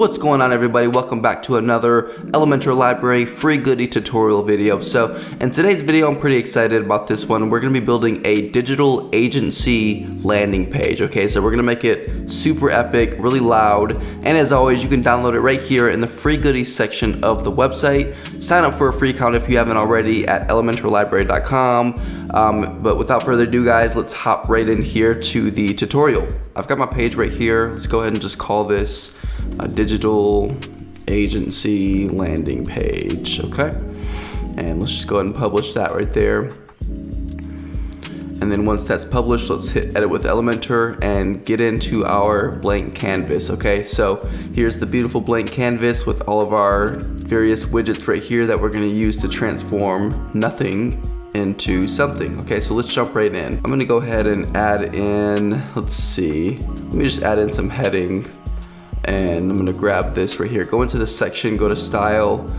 What's going on, everybody? Welcome back to another Elementor Library free goodie tutorial video. So in today's video, I'm pretty excited about this one. We're going to be building a digital agency landing page. Okay, so we're going to make it super epic, really loud, and as always, you can download it right here in the free goodies section of the website. Sign up for a free account if you haven't already at elementorlibrary.com. But without further ado, guys, let's hop right in here to the tutorial. I've got my page right here. Let's go ahead and just call this a digital agency landing page. Okay, and let's just go ahead and publish that right there. And then once that's published, let's hit edit with Elementor and get into our blank canvas. Okay, so here's the beautiful blank canvas with all of our various widgets right here that we're going to use to transform nothing into something. Okay, so let's jump right in. I'm gonna go ahead and add in, let's see, let me just add in some heading, and I'm gonna grab this right here, go into the section, go to style,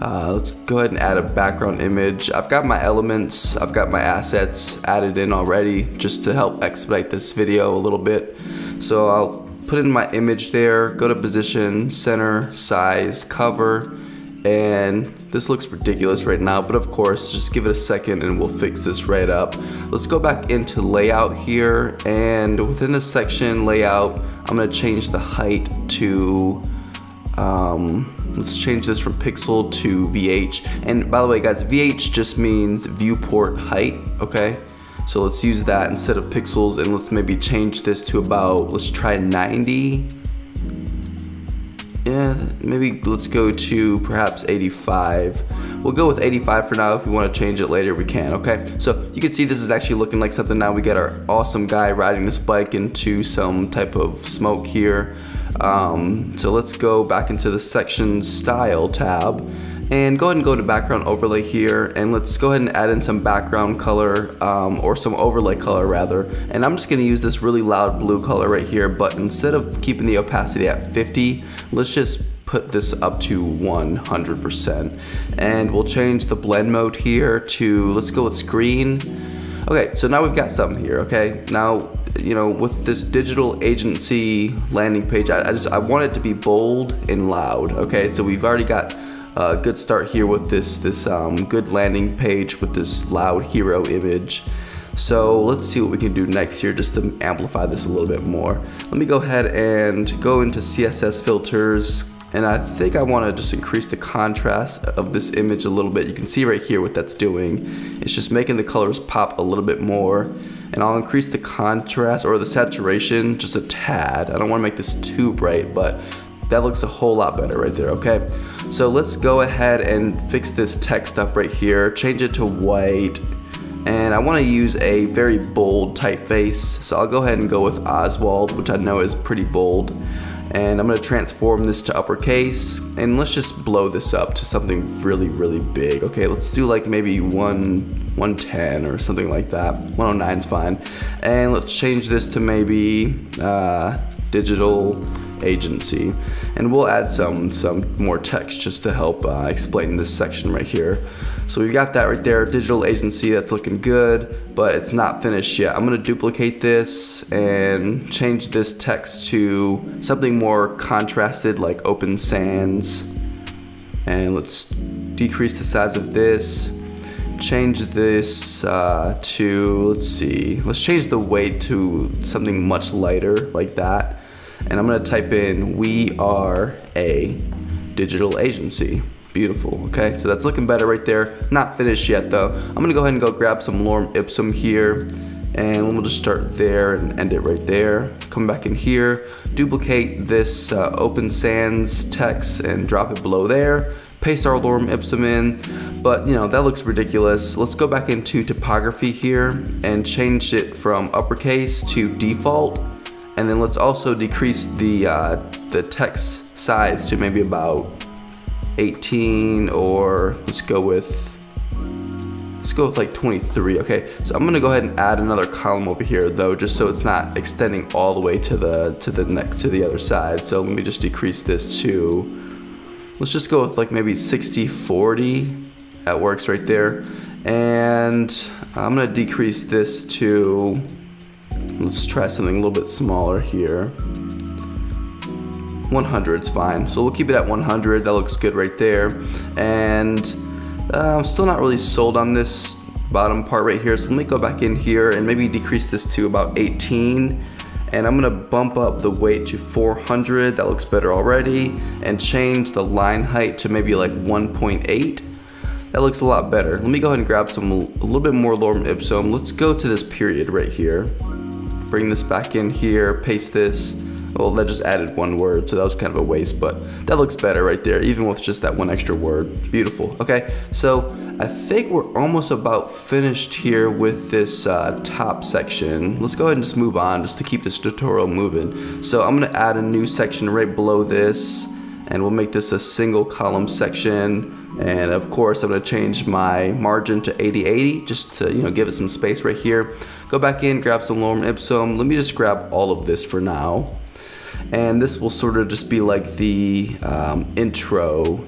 let's go ahead and add a background image. I've got my elements, I've got my assets added in already just to help expedite this video a little bit. So I'll put in my image there, go to position, center, size, cover, and this looks ridiculous right now, but of course, just give it a second and we'll fix this right up. Let's go back into layout here, and within the section layout, I'm gonna change the height to, let's change this from pixel to VH. And by the way, guys, VH just means viewport height, okay? So let's use that instead of pixels, and let's maybe change this to about, let's try 90. Yeah, maybe let's go to perhaps 85. We'll go with 85 for now. If we want to change it later, we can, okay? So you can see this is actually looking like something now. We got our awesome guy riding this bike into some type of smoke here. So let's go back into the section style tab and go ahead and go to background overlay here, and let's go ahead and add in some background color, or some overlay color rather. And I'm just gonna use this really loud blue color right here, but instead of keeping the opacity at 50, let's just put this up to 100%. And we'll change the blend mode here to, let's go with screen. Okay, so now we've got something here, okay? Now, you know, with this digital agency landing page, I want it to be bold and loud, okay? So we've already got a good start here with this good landing page with this loud hero image. So let's see what we can do next here just to amplify this a little bit more. Let me go ahead and go into CSS filters, and I think I want to just increase the contrast of this image a little bit. You can see right here what that's doing. It's just making the colors pop a little bit more, and I'll increase the contrast or the saturation just a tad. I don't want to make this too bright, but that looks a whole lot better right there, okay? So let's go ahead and fix this text up right here, change it to white, and I want to use a very bold typeface, so I'll go ahead and go with Oswald, which I know is pretty bold, and I'm going to transform this to uppercase, and let's just blow this up to something really, really big. Okay, let's do like maybe 110 or something like that. 109 is fine, and let's change this to maybe digital agency, and we'll add some more text just to help explain this section right here. So we've got that right there, digital agency. That's looking good, but it's not finished yet. I'm gonna duplicate this and change this text to something more contrasted, like open sans, and let's decrease the size of this, change this to, let's see, let's change the weight to something much lighter like that. And I'm gonna type in, we are a digital agency. Beautiful, okay? So that's looking better right there. Not finished yet though. I'm gonna go ahead and go grab some lorem ipsum here, and we'll just start there and end it right there. Come back in here, duplicate this open sans text and drop it below there. Paste our lorem ipsum in, but you know, that looks ridiculous. Let's go back into typography here and change it from uppercase to default. And then let's also decrease the text size to maybe about 18, or let's go with like 23. Okay, so I'm gonna go ahead and add another column over here though, just so it's not extending all the way to the other side. So let me just decrease this to, let's just go with like maybe 60-40. That works right there. And I'm gonna decrease this to, let's try something a little bit smaller here. 100 is fine. So we'll keep it at 100. That looks good right there. And I'm still not really sold on this bottom part right here. So let me go back in here and maybe decrease this to about 18. And I'm gonna bump up the weight to 400. That looks better already. And change the line height to maybe like 1.8. That looks a lot better. Let me go ahead and grab a little bit more lorem ipsum. Let's go to this period right here. Bring this back in here, paste this. Well, that just added one word, so that was kind of a waste, but that looks better right there, even with just that one extra word. Beautiful. Okay, so I think we're almost about finished here with this top section. Let's go ahead and just move on, just to keep this tutorial moving. So I'm gonna add a new section right below this, and we'll make this a single column section. And of course, I'm gonna change my margin to 80/80, just to give it some space right here. Go back in, grab some lorem ipsum. Let me just grab all of this for now. And this will sort of just be like the intro,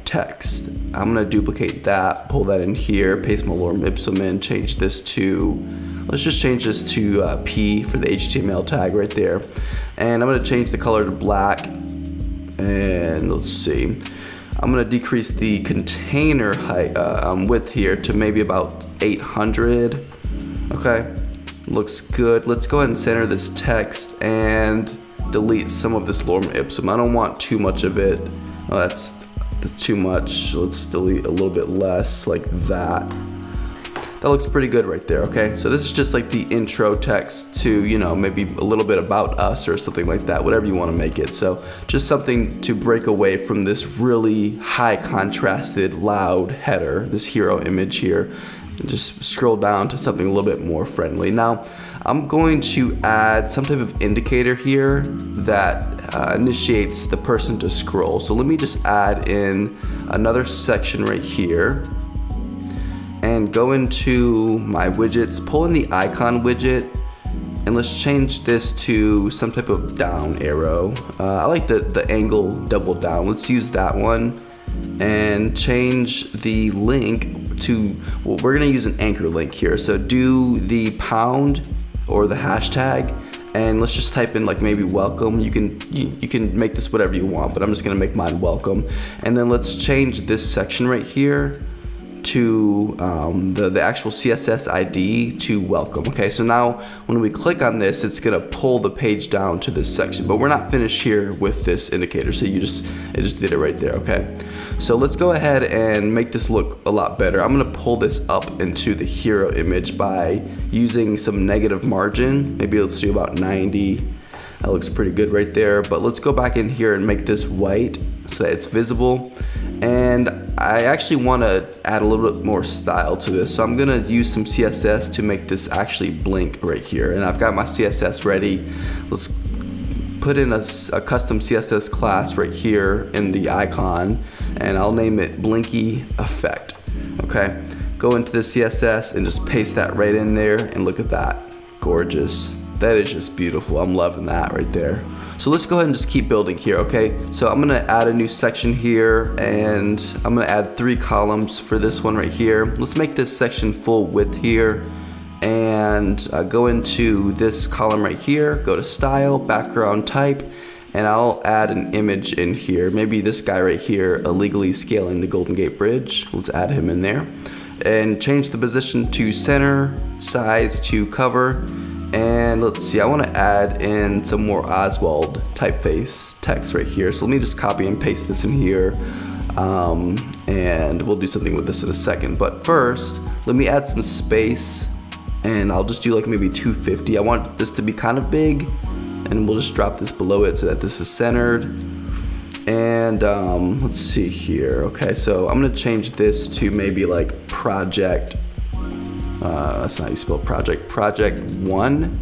text. I'm gonna duplicate that, pull that in here, paste my lorem ipsum in, change this to, let's just change this to P for the HTML tag right there. And I'm gonna change the color to black. And let's see, I'm gonna decrease the container height, width here to maybe about 800. Okay, looks good. Let's go ahead and center this text and delete some of this lorem ipsum. I don't want too much of it. Oh, that's too much. Let's delete a little bit less, like that. That looks pretty good right there, okay? So this is just like the intro text to, maybe a little bit about us or something like that, whatever you want to make it. So just something to break away from this really high contrasted, loud header, this hero image here. And just scroll down to something a little bit more friendly. Now, I'm going to add some type of indicator here that initiates the person to scroll. So let me just add in another section right here and go into my widgets, pull in the icon widget, and let's change this to some type of down arrow. I like the angle double down. Let's use that one and change the link to, well, we're gonna use an anchor link here. So do the pound or the hashtag, and let's just type in like maybe welcome. You can make this whatever you want, but I'm just gonna make mine welcome. And then let's change this section right here to the actual CSS ID to welcome. Okay, so now when we click on this, it's gonna pull the page down to this section, but we're not finished here with this indicator. So it just did it right there. Okay, so let's go ahead and make this look a lot better. I'm gonna pull this up into the hero image by using some negative margin. Maybe let's do about 90. That looks pretty good right there, but let's go back in here and make this white so that it's visible. And I actually want to add a little bit more style to this, so I'm gonna use some CSS to make this actually blink right here. And I've got my CSS ready. Let's put in a custom CSS class right here in the icon, and I'll name it Blinky Effect. Okay, go into the CSS and just paste that right in there, and look at that, gorgeous. That is just beautiful. I'm loving that right there. So let's go ahead and just keep building here, okay? So I'm gonna add a new section here, and I'm gonna add 3 columns for this one right here. Let's make this section full width here, and go into this column right here, go to style, background type, and I'll add an image in here. Maybe this guy right here, illegally scaling the Golden Gate Bridge. Let's add him in there. And change the position to center, size to cover. And let's see, I want to add in some more Oswald typeface text right here. So let me just copy and paste this in here. And we'll do something with this in a second. But first, let me add some space, and I'll just do like maybe 250. I want this to be kind of big, and we'll just drop this below it so that this is centered. And let's see here. Okay, so I'm gonna change this to maybe like project. That's not how you spell project. Project 1,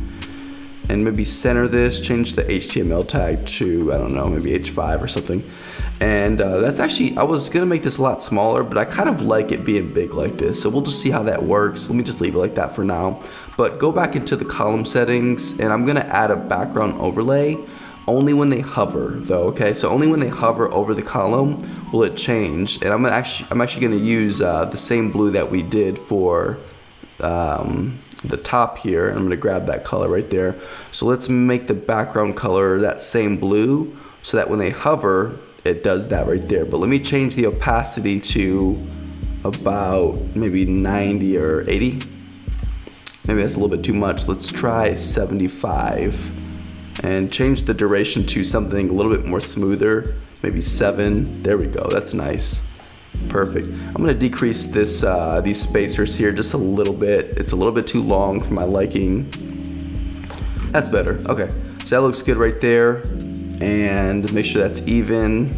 and maybe center this. Change the HTML tag to, I don't know, maybe H5 or something. And that's actually, I was gonna make this a lot smaller, but I kind of like it being big like this. So we'll just see how that works. Let me just leave it like that for now. But go back into the column settings, and I'm gonna add a background overlay. Only when they hover though, okay? So only when they hover over the column will it change. And I'm actually gonna use the same blue that we did for the top here. I'm gonna grab that color right there. So let's make the background color that same blue so that when they hover, it does that right there. But let me change the opacity to about maybe 90 or 80. Maybe that's a little bit too much. Let's try 75 and change the duration to something a little bit more smoother, maybe 7. There we go, that's nice. Perfect. I'm gonna decrease this these spacers here just a little bit. It's a little bit too long for my liking. That's better. Okay, so that looks good right there. And make sure that's even.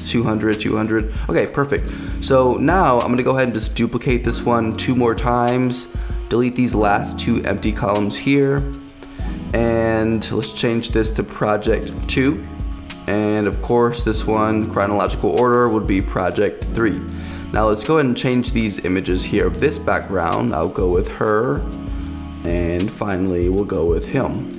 200, 200. Okay, perfect. So now I'm gonna go ahead and just duplicate this one 2 more times. Delete these last 2 empty columns here. And let's change this to project 2. And of course, this one, chronological order, would be project 3. Now let's go ahead and change these images here. This background, I'll go with her. And finally, we'll go with him.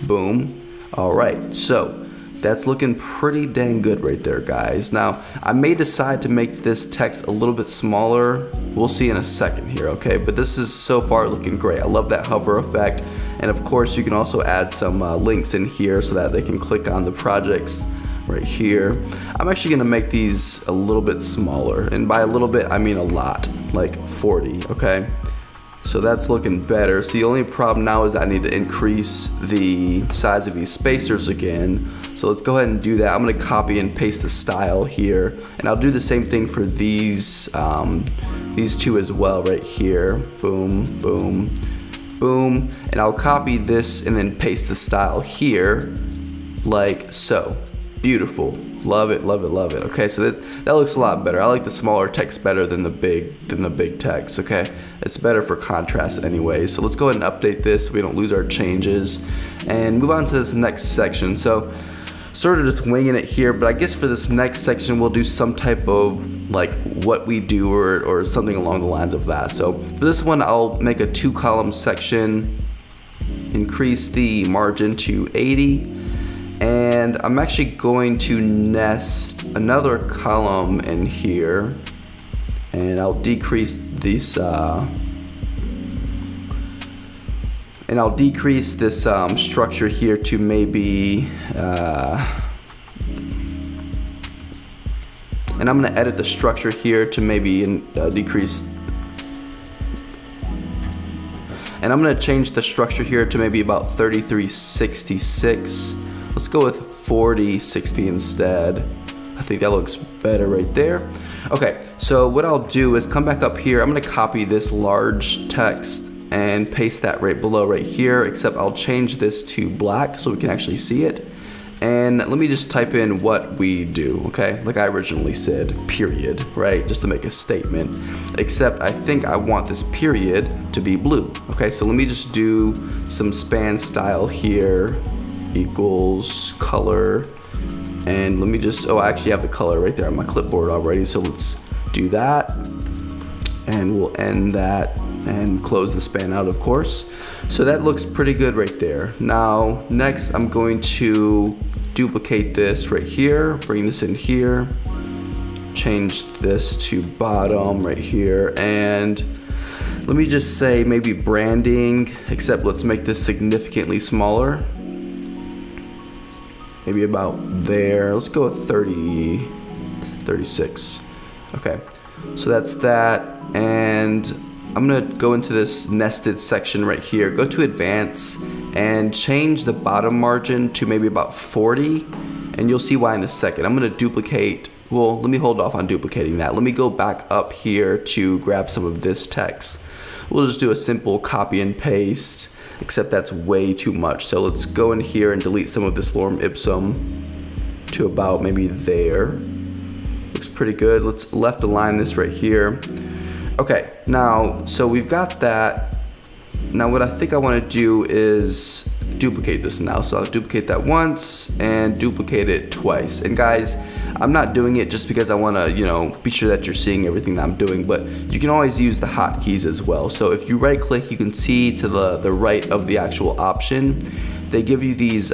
Boom. All right, so that's looking pretty dang good right there, guys. Now, I may decide to make this text a little bit smaller. We'll see in a second here, okay? But this is so far looking great. I love that hover effect. And of course, you can also add some links in here so that they can click on the projects right here. I'm actually gonna make these a little bit smaller. And by a little bit, I mean a lot, like 40, okay? So that's looking better. So the only problem now is that I need to increase the size of these spacers again. So let's go ahead and do that. I'm gonna copy and paste the style here. And I'll do the same thing for these 2 as well right here. Boom, boom, boom. And I'll copy this and then paste the style here like so. Beautiful. Love it, love it, love it. Okay, so that looks a lot better. I like the smaller text better than the big text, okay? It's better for contrast anyway. So let's go ahead and update this so we don't lose our changes and move on to this next section. So sort of just winging it here, but I guess for this next section we'll do some type of like what we do or something along the lines of that. So for this one, I'll make a 2-column section, increase the margin to 80. And I'm actually going to nest another column in here, and I'll decrease this structure here to maybe and I'm going to edit the structure here to maybe decrease, and I'm going to change the structure here to maybe about 3366. Let's go with 4060 instead. I think that looks better right there. Okay, so what I'll do is come back up here. I'm gonna copy this large text and paste that right below right here, except I'll change this to black so we can actually see it. And let me just type in what we do, okay? Like I originally said, period, right? Just to make a statement. Except I think I want this period to be blue, okay? So let me just do some span style here. Equals color, and let me just, I actually have the color right there on my clipboard already, so let's do that, and we'll end that and close the span out, of course. So that looks pretty good right there. Now next I'm going to duplicate this right here, bring this in here, change this to bottom right here, and let me just say maybe branding, except let's make this significantly smaller. Maybe about there. Let's go with 30, 36. Okay, so that's that. And I'm gonna go into this nested section right here. Go to advanced and change the bottom margin to maybe about 40. And you'll see why in a second. I'm gonna duplicate, well, let me hold off on duplicating that. Let me go back up here to grab some of this text. We'll just do a simple copy and paste, except that's way too much. So let's go in here and delete some of this lorem ipsum to about maybe there. Looks pretty good. Let's left align this right here. Okay, now, so we've got that. Now what I think I want to do is duplicate this now. So I'll duplicate that once and duplicate it twice. And guys, I'm not doing it just because I want to, be sure that you're seeing everything that I'm doing, but you can always use the hotkeys as well. So if you right click, you can see to the right of the actual option, they give you these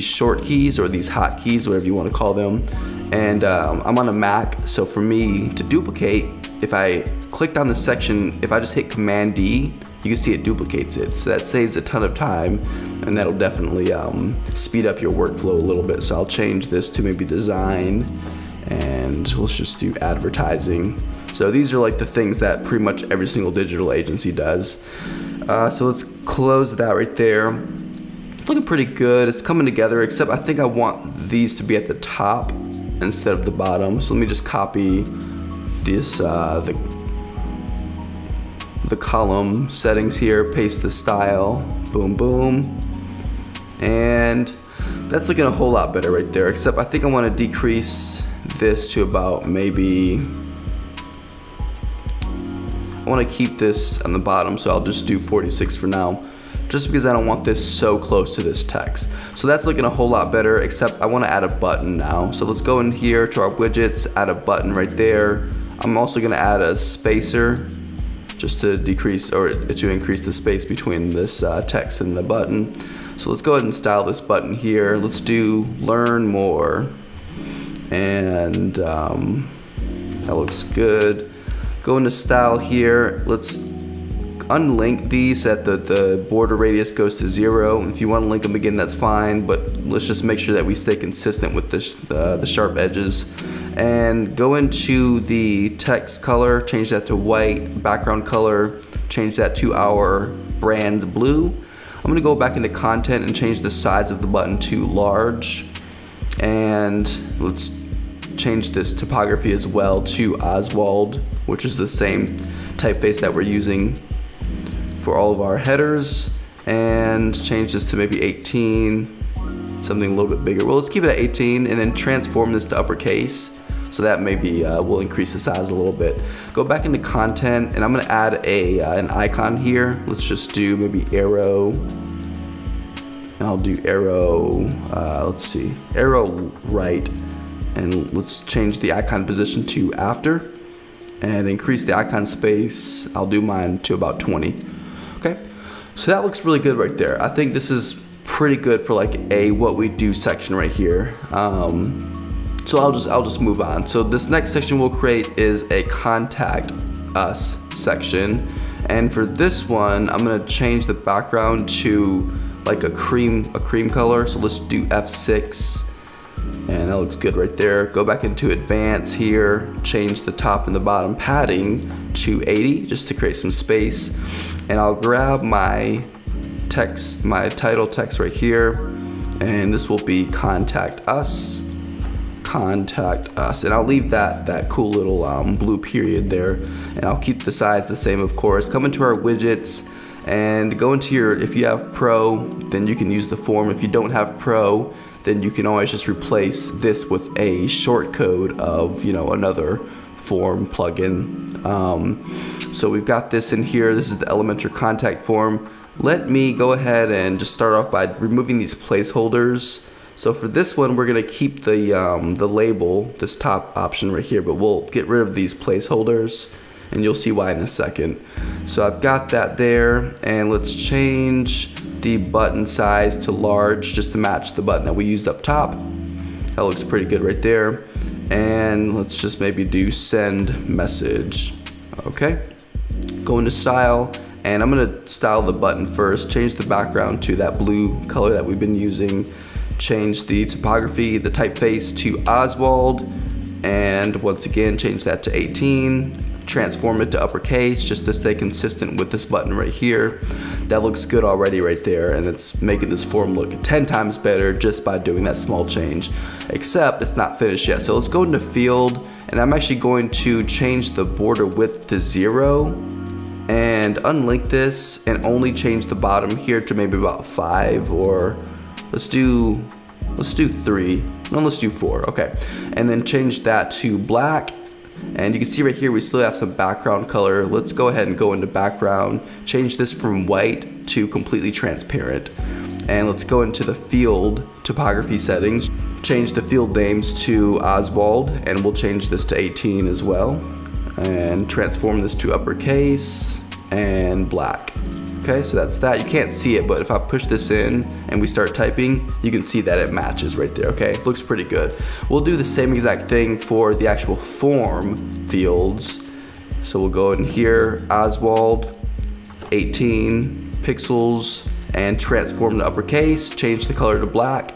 short keys or these hotkeys, whatever you want to call them. And I'm on a Mac, so for me to duplicate, if I clicked on this section, if I just hit Command D, you can see it duplicates it. So that saves a ton of time, and that'll definitely speed up your workflow a little bit. So I'll change this to maybe design, and let's just do advertising. So these are like the things that pretty much every single digital agency does. So let's close that right there. Looking pretty good. It's coming together, except I think I want these to be at the top instead of the bottom. So let me just copy this, the column settings here, paste the style, boom, boom. And that's looking a whole lot better right there, except I think I want to decrease this to about maybe, I want to keep this on the bottom, so I'll just do 46 for now, just because I don't want this so close to this text. So that's looking a whole lot better, except I want to add a button now. So let's go in here to our widgets, add a button right there. I'm also going to add a spacer just to decrease or to increase the space between this text and the button. So let's go ahead and style this button here. Let's do learn more, and that looks good. Go into style here. Let's unlink these so that the border radius goes to 0. If you want to link them again, that's fine, but let's just make sure that we stay consistent with the sharp edges. And go into the text color, change that to white, background color, change that to our brand's blue. I'm gonna go back into content and change the size of the button to large. And let's change this typography as well to Oswald, which is the same typeface that we're using for all of our headers. And change this to maybe 18, something a little bit bigger. Well, let's keep it at 18 and then transform this to uppercase. So that maybe will increase the size a little bit. Go back into content, and I'm gonna add an icon here. Let's just do maybe arrow, and I'll do arrow, let's see, arrow right, and let's change the icon position to after, and increase the icon space. I'll do mine to about 20. Okay, so that looks really good right there. I think this is pretty good for like a what we do section right here. So I'll just move on. So this next section we'll create is a contact us section, and for this one I'm gonna change the background to like a cream color. So let's do F6, and that looks good right there. Go back into advanced here, change the top and the bottom padding to 80 just to create some space, and I'll grab my text, my title text right here, and this will be contact us, and I'll leave that cool little blue period there, and I'll keep the size the same, of course. Come into our widgets and go into your, if you have Pro, then you can use the form. If you don't have Pro, then you can always just replace this with a short code of, you know, another form plugin. So we've got this in here. This is the Elementor contact form. Let me go ahead and just start off by removing these placeholders. So for this one, we're gonna keep the label, this top option right here, but we'll get rid of these placeholders, and you'll see why in a second. So I've got that there, and let's change the button size to large just to match the button that we used up top. That looks pretty good right there. And let's just maybe do send message. Okay, go into style, and I'm gonna style the button first, change the background to that blue color that we've been using, change the typography, the typeface to Oswald, and once again change that to 18, transform it to uppercase just to stay consistent with this button right here. That looks good already right there, and it's making this form look 10 times better just by doing that small change, except it's not finished yet. So let's go into field, and I'm actually going to change the border width to 0 and unlink this and only change the bottom here to maybe about 5, or let's do 3. No, let's do 4. Okay, and then change that to black. And you can see right here we still have some background color. Let's go ahead and go into background, change this from white to completely transparent, and let's go into the field typography settings, change the field names to Oswald, and we'll change this to 18 as well, and transform this to uppercase and black. Okay, so that's that. You can't see it, but if I push this in and we start typing, you can see that it matches right there. Okay, looks pretty good. We'll do the same exact thing for the actual form fields. So we'll go in here, Oswald, 18 pixels and transform to uppercase, change the color to black.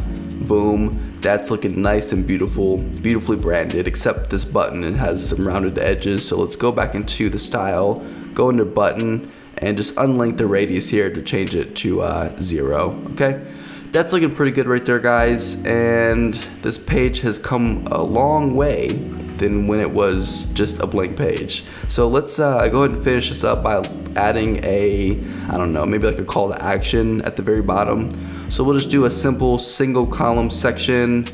Boom. That's looking nice and beautiful, beautifully branded, except this button, it has some rounded edges. So let's go back into the style, go into button, and just unlink the radius here to change it to 0, okay? That's looking pretty good right there, guys, and this page has come a long way than when it was just a blank page. So let's go ahead and finish this up by adding a, I don't know, maybe like a call to action at the very bottom. So we'll just do a simple single column section,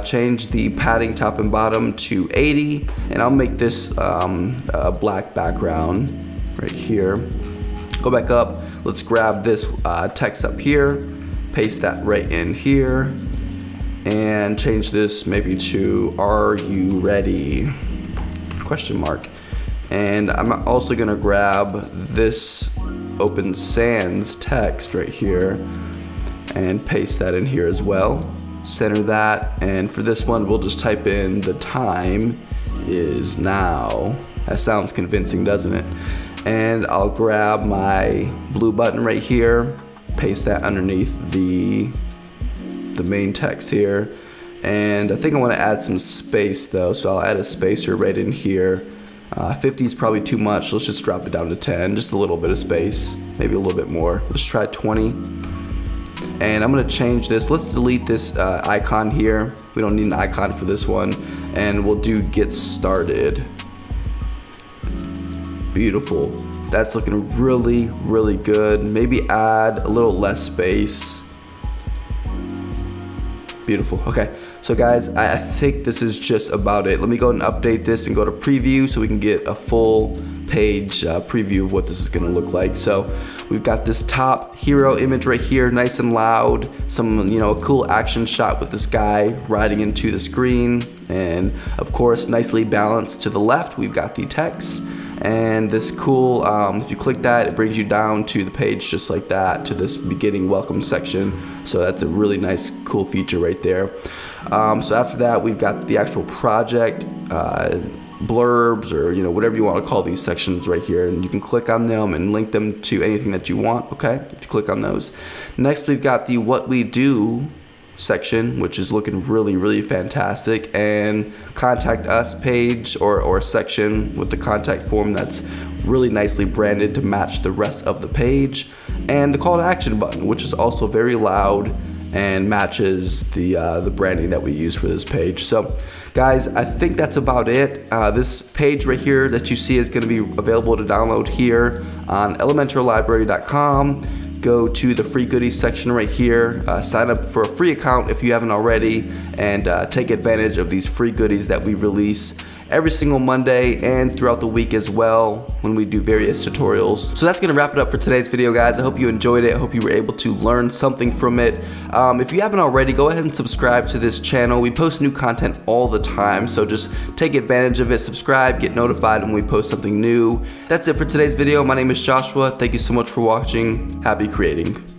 change the padding top and bottom to 80, and I'll make this a black background right here. Go back up, let's grab this text up here, paste that right in here, and change this maybe to "Are you ready?" ? And I'm also gonna grab this Open Sans text right here and paste that in here as well. Center that, and for this one we'll just type in "The time is now." That sounds convincing, doesn't it? And I'll grab my blue button right here, paste that underneath the main text here, and I think I want to add some space though, so I'll add a spacer right in here. 50 is probably too much, let's just drop it down to 10, just a little bit of space, maybe a little bit more. Let's try 20, and I'm going to change this. Let's delete this icon here, we don't need an icon for this one, and we'll do "Get Started." Beautiful. That's looking really, really good. Maybe add a little less space. Beautiful. Okay, so guys, I think this is just about it. Let me go and update this and go to preview so we can get a full page preview of what this is going to look like. So we've got this top hero image right here, nice and loud. Some, you know, a cool action shot with this guy riding into the screen, and of course, nicely balanced to the left, we've got the text. And this cool, if you click that, it brings you down to the page just like that, to this beginning welcome section. So that's a really nice, cool feature right there. So after that, we've got the actual project, blurbs, or whatever you want to call these sections right here, and you can click on them and link them to anything that you want. Okay, if you click on those. Next, we've got the "What We Do" section, which is looking really, really fantastic, and "Contact Us" page or section with the contact form that's really nicely branded to match the rest of the page, and the call to action button, which is also very loud and matches the branding that we use for this page. So guys, I think that's about it. This page right here that you see is going to be available to download here on elementorlibrary.com. Go to the free goodies section right here, sign up for a free account if you haven't already, and take advantage of these free goodies that we release every single Monday and throughout the week as well when we do various tutorials. So that's gonna wrap it up for today's video, guys. I hope you enjoyed it. I hope you were able to learn something from it. If you haven't already, go ahead and subscribe to this channel. We post new content all the time, so just take advantage of it. Subscribe, get notified when we post something new. That's it for today's video. My name is Joshua. Thank you so much for watching. Happy creating.